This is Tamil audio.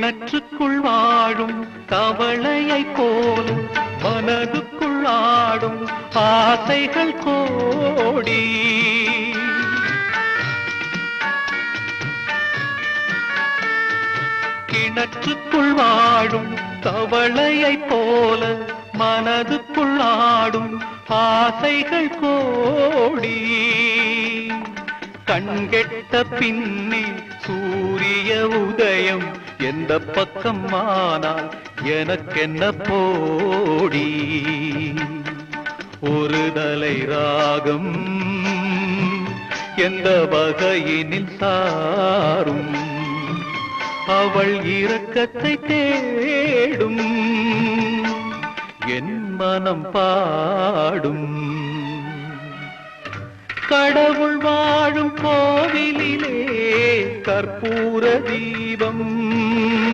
கிணற்றுக்குள் வாழும் தவளையைப் போல மனதுக்குள் ஆடும் ஆசைகள் கோடி. கிணற்றுக்குள் வாழும் தவளையைப் போல மனதுக்குள் ஆடும் ஆசைகள் கோடி. கண்கெட்ட பின்னே சூரிய உதயம் எந்த பக்கம் ஆனால் எனக்கென்ன போடி. ஒரு தலை ராகம் எந்த வகையினில் சாரும் அவள் இரக்கத்தை தேடும் என் மனம் பாடும். கடவுள் வாழும் கோவிலிலே கற்பூர தீபம்